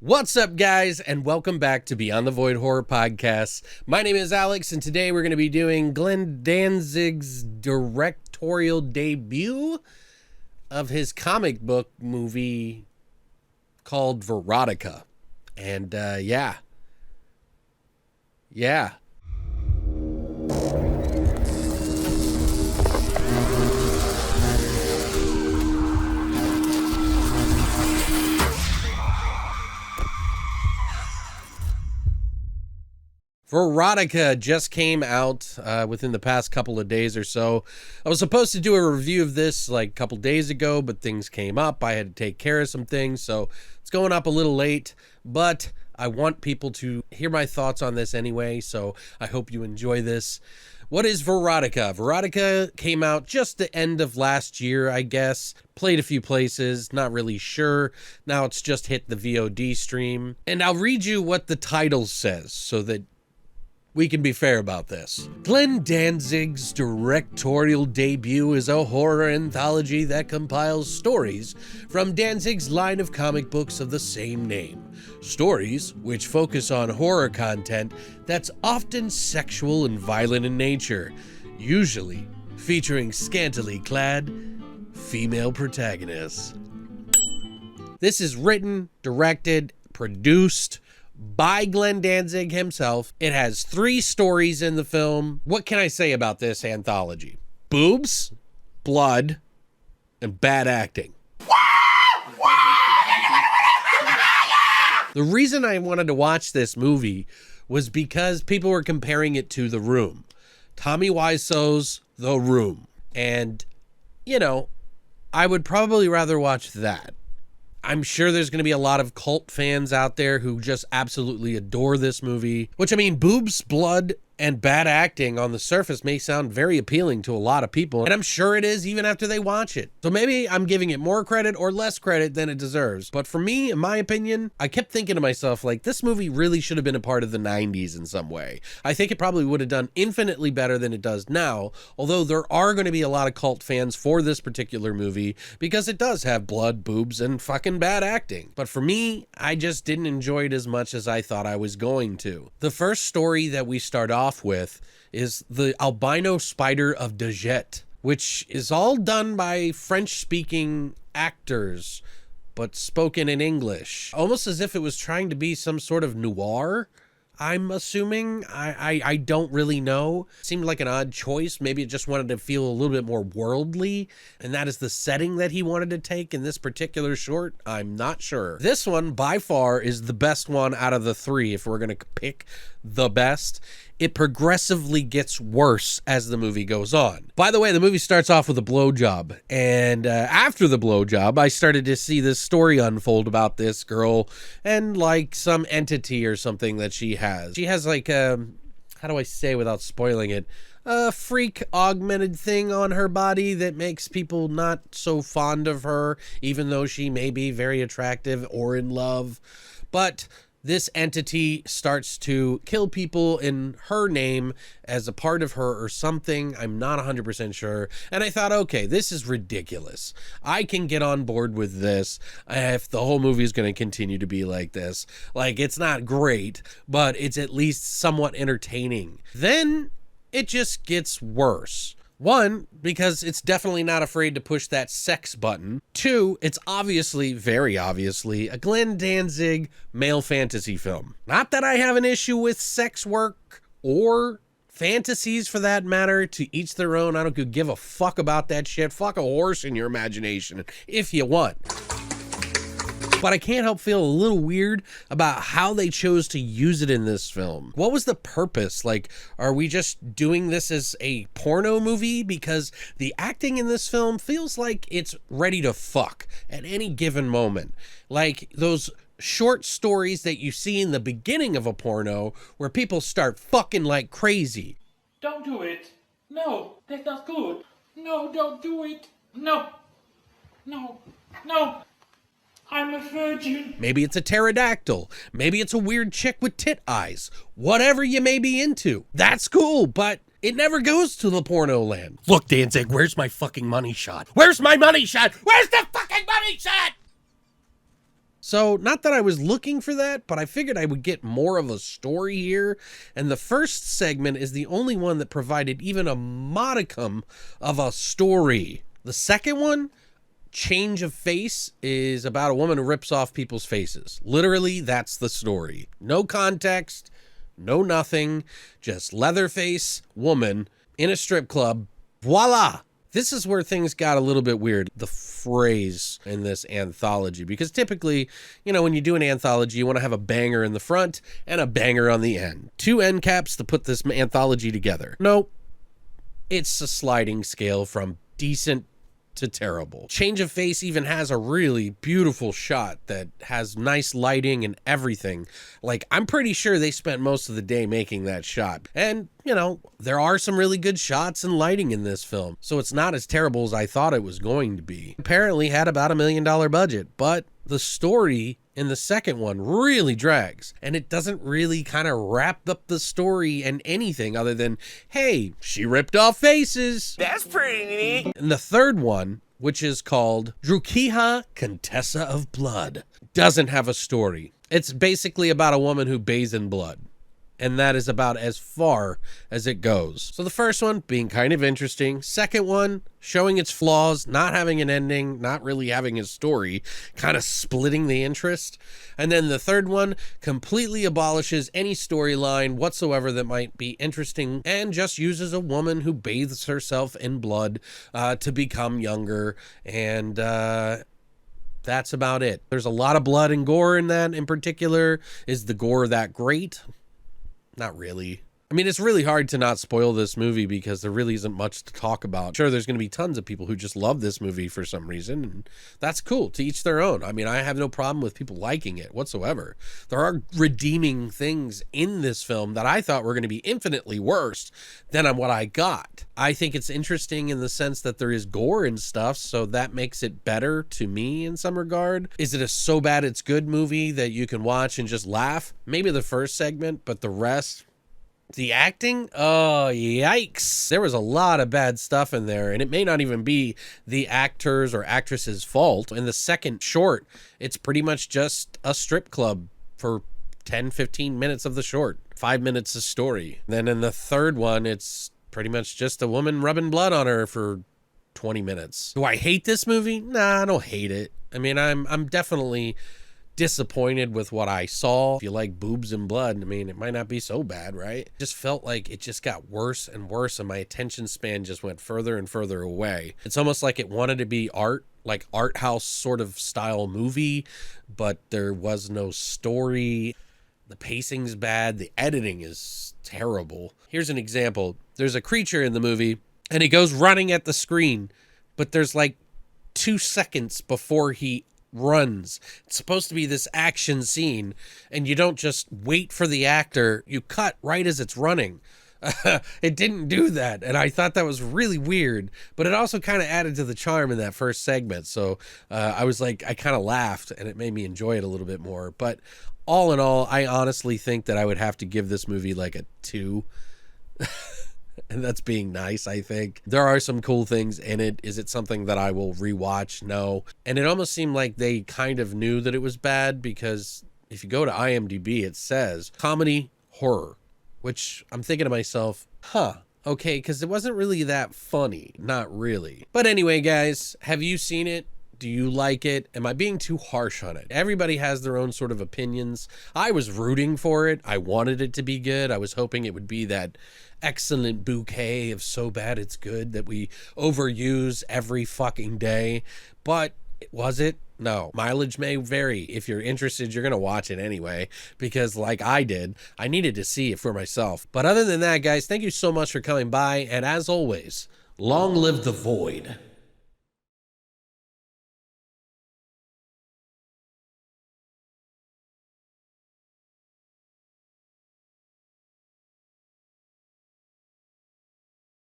What's up, guys, and welcome back to Beyond the Void Horror Podcast. My name is Alex, and today we're going to be doing Glenn Danzig's directorial debut of his comic book movie called Verotika. And, yeah. Verotika just came out within the past couple of days or so. I was supposed to do a review of this like a couple days ago, but things came up. I had to take care of some things, so it's going up a little late. But I want people to hear my thoughts on this anyway, so I hope you enjoy this. What is Verotika? Verotika came out just the end of last year, I guess. Played a few places, not really sure. Now it's just hit the VOD stream. And I'll read you what the title says so that we can be fair about this. Glenn Danzig's directorial debut is a horror anthology that compiles stories from Danzig's line of comic books of the same name. Stories which focus on horror content that's often sexual and violent in nature, usually featuring scantily clad female protagonists. This is written, directed, produced by Glenn Danzig himself. It has 3 stories in the film. What can I say about this anthology? Boobs, blood, and bad acting. The reason I wanted to watch this movie was because people were comparing it to The Room. Tommy Wiseau's The Room. And, you know, I would probably rather watch that. I'm sure there's going to be a lot of cult fans out there who just absolutely adore this movie. Which, I mean, boobs, blood, and bad acting on the surface may sound very appealing to a lot of people. And I'm sure it is even after they watch it. So maybe I'm giving it more credit or less credit than it deserves. But for me, in my opinion, I kept thinking to myself, like, this movie really should have been a part of the 90s in some way. I think it probably would have done infinitely better than it does now. Although there are going to be a lot of cult fans for this particular movie because it does have blood, boobs, and fucking bad acting. But for me, I just didn't enjoy it as much as I thought I was going to. The first story that we start off with is the albino spider of Dajet, which is all done by French-speaking actors, but spoken in English. Almost as if it was trying to be some sort of noir, I'm assuming. I don't really know. Seemed like an odd choice. Maybe it just wanted to feel a little bit more worldly, and that is the setting that he wanted to take in this particular short. I'm not sure. This one, by far, is the best one out of the 3, if we're going to pick the best. It progressively gets worse as the movie goes on. By the way, the movie starts off with a blowjob, and after the blowjob, I started to see this story unfold about this girl and like some entity or something that she has. She has like how do I say without spoiling it? A freak augmented thing on her body that makes people not so fond of her, even though she may be very attractive or in love. But this entity starts to kill people in her name as a part of her or something. I'm not 100% sure. And I thought, okay, this is ridiculous. I can get on board with this if the whole movie is going to continue to be like this. Like, it's not great, but it's at least somewhat entertaining. Then it just gets worse. 1, because it's definitely not afraid to push that sex button. 2, it's obviously, very obviously, a Glenn Danzig male fantasy film. Not that I have an issue with sex work or fantasies for that matter, to each their own. I don't give a fuck about that shit. Fuck a horse in your imagination if you want. But I can't help feel a little weird about how they chose to use it in this film. What was the purpose? Like, are we just doing this as a porno movie? Because the acting in this film feels like it's ready to fuck at any given moment. Like those short stories that you see in the beginning of a porno where people start fucking like crazy. Don't do it. No, that's not good. No, don't do it. No. No. No. I'm a virgin. Maybe it's a pterodactyl. Maybe it's a weird chick with tit eyes. Whatever you may be into. That's cool, but it never goes to the porno land. Look, Danzig, where's my fucking money shot? Where's my money shot? Where's the fucking money shot? So, not that I was looking for that, but I figured I would get more of a story here. And the first segment is the only one that provided even a modicum of a story. The second one, Change of Face, is about a woman who rips off people's faces. Literally, that's the story. No context, no nothing, just Leatherface woman in a strip club. Voila! This is where things got a little bit weird, the phrase in this anthology, because typically, when you do an anthology, you want to have a banger in the front and a banger on the end. 2 end caps to put this anthology together. Nope. It's a sliding scale from decent to terrible. Change of Face even has a really beautiful shot that has nice lighting and everything. Like, I'm pretty sure they spent most of the day making that shot. And, there are some really good shots and lighting in this film. So it's not as terrible as I thought it was going to be. Apparently had about $1 million budget, but the story in the second one really drags, and it doesn't really kind of wrap up the story and anything other than, hey, she ripped off faces. That's pretty neat. And the third one, which is called Verotika, Contessa of Blood, doesn't have a story. It's basically about a woman who bathes in blood. And that is about as far as it goes. So the first one being kind of interesting. Second one, showing its flaws, not having an ending, not really having a story, kind of splitting the interest. And then the third one completely abolishes any storyline whatsoever that might be interesting and just uses a woman who bathes herself in blood to become younger. And that's about it. There's a lot of blood and gore in that in particular. Is the gore that great? Not really. I mean, it's really hard to not spoil this movie because there really isn't much to talk about. Sure, there's going to be tons of people who just love this movie for some reason, and that's cool, to each their own. I mean, I have no problem with people liking it whatsoever. There are redeeming things in this film that I thought were going to be infinitely worse than what I got. I think it's interesting in the sense that there is gore and stuff, so that makes it better to me in some regard. Is it a so bad it's good movie that you can watch and just laugh? Maybe the first segment, but the rest... The acting? Oh, yikes. There was a lot of bad stuff in there, and it may not even be the actors or actresses' fault. In the second short, it's pretty much just a strip club for 10, 15 minutes of the short. 5 minutes of story. Then in the third one, it's pretty much just a woman rubbing blood on her for 20 minutes. Do I hate this movie? Nah, I don't hate it. I mean, I'm definitely... disappointed with what I saw. If you like boobs and blood, I mean, it might not be so bad, right? It just felt like it just got worse and worse, and my attention span just went further and further away. It's almost like it wanted to be art house sort of style movie, but there was no story. The pacing's bad. The editing is terrible. Here's an example. There's a creature in the movie, and he goes running at the screen, but there's like 2 seconds before he runs. It's supposed to be this action scene, and you don't just wait for the actor. You cut right as it's running. It didn't do that, and I thought that was really weird, but it also kind of added to the charm in that first segment. So I was like, I kind of laughed, and it made me enjoy it a little bit more. But all in all, I honestly think that I would have to give this movie like a 2. And that's being nice, I think. There are some cool things in it. Is it something that I will rewatch? No. And it almost seemed like they kind of knew that it was bad, because if you go to IMDb, it says comedy horror, which I'm thinking to myself, okay, because it wasn't really that funny. Not really. But anyway, guys, have you seen it? Do you like it? Am I being too harsh on it? Everybody has their own sort of opinions. I was rooting for it. I wanted it to be good. I was hoping it would be that excellent bouquet of so bad it's good that we overuse every fucking day. But was it? No. Mileage may vary. If you're interested, you're going to watch it anyway, because like I did, I needed to see it for myself. But other than that, guys, thank you so much for coming by. And as always, long live the void.